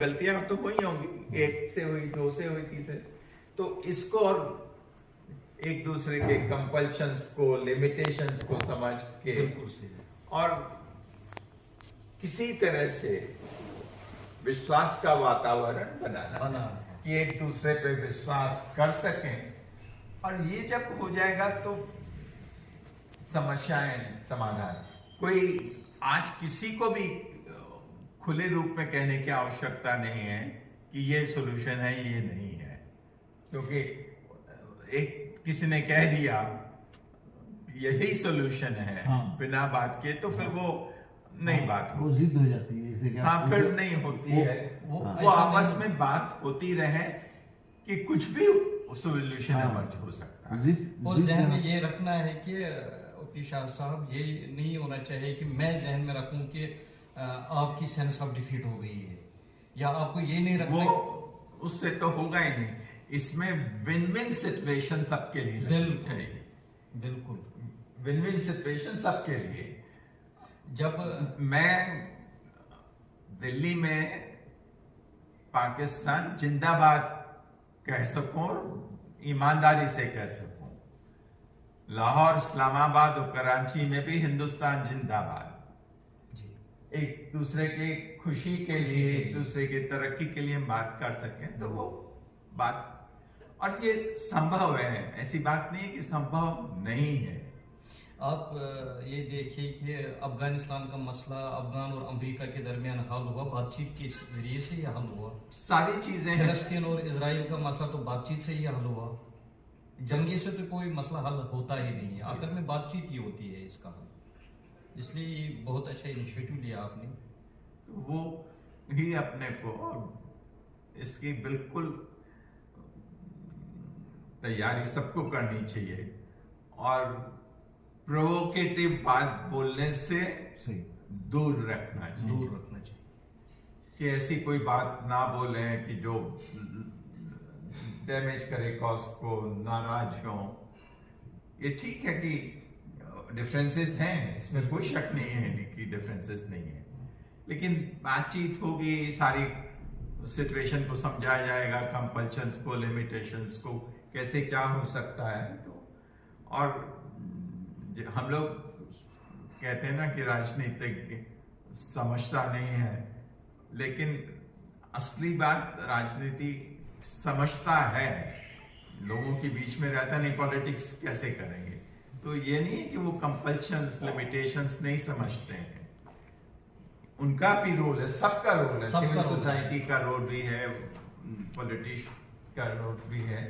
गलतियां तो हुई होंगी, एक से हुई, दो से हुई, तीसरे, तो इसको और एक दूसरे के कंपल्शंस को, लिमिटेशंस को समझ के और किसी तरह से विश्वास का वातावरण बनाना कि एक दूसरे पे विश्वास कर सकें। और ये जब हो जाएगा तो समस्याएं समाधान। कोई आज किसी को भी खुले रूप में कहने की आवश्यकता नहीं है कि ये सॉल्यूशन है, ये नहीं है, क्योंकि एक किसी ने कह दिया यही सॉल्यूशन है, हाँ, बिना बात के, तो फिर वो नहीं, बात वो जिद हो जाती है, इसे क्या, हाँ, फिर नहीं होती है। वो आपस में बात होती रहे कि कुछ भी सॉल्यूशन इमर्ज हो सकता है। और जहन में ये रखना है कि वकील साहब, ये नहीं होना चाहिए कि मैं जहन में रखूं कि आपकी सेंस ऑफ डिफीट हो गई है, या आपको ये नहीं रखना, उससे तो होगा ही नहीं। इसमें विन विन सिचुएशन सबके लिए चाहिए, बिल्कुल विन विन सिचुएशन सबके लिए। जब मैं दिल्ली में पाकिस्तान जिंदाबाद कह सकूं, ईमानदारी से कह सकूं, लाहौर, इस्लामाबाद और कराची में भी हिंदुस्तान जिंदाबाद, एक दूसरे की खुशी के लिए, एक दूसरे की तरक्की के लिए बात कर सकें, तो वो बात, और ये संभव है, ऐसी बात नहीं है कि संभव नहीं है। आप ये देखिए कि अफगानिस्तान का मसला अफगान और अमेरिका के दरमियान हल हुआ, बातचीत के जरिए से ही हल हुआ। सारी चीजें, फिलिस्तीन और इजराइल का मसला तो बातचीत से ही हल हुआ। जंगे से तो कोई मसला हल होता ही नहीं है, आखिर में बातचीत ही होती है इसका हल। इसलिए बहुत अच्छा इनिशिएटिव लिया आपने। वो ही अपने को इसकी बिल्कुल तैयारी सबको करनी चाहिए, और प्रोवोकेटिव बात बोलने से दूर रखना चाहिए, कि ऐसी कोई बात ना बोले कि जो डैमेज करे कॉज को, नाराज हो। ये ठीक है कि डिफरेंसेस हैं, इसमें कोई शक नहीं है कि डिफरेंसेस नहीं है, लेकिन बातचीत होगी, सारी सिचुएशन को समझाया जाएगा, कंपल्शंस को, लिमिटेशंस को, कैसे क्या हो सकता है। तो और हम लोग कहते हैं ना कि राजनीतिक समझता नहीं है, लेकिन असली बात राजनीति समझता है, लोगों के बीच में रहता नहीं, पॉलिटिक्स कैसे करेंगे। तो ये नहीं है कि वो कंपल्शंस, लिमिटेशंस नहीं समझते हैं, उनका भी रोल है, सबका रोल है, सिविल सोसाइटी का रोल भी है, पॉलिटिक्स का रोल भी है।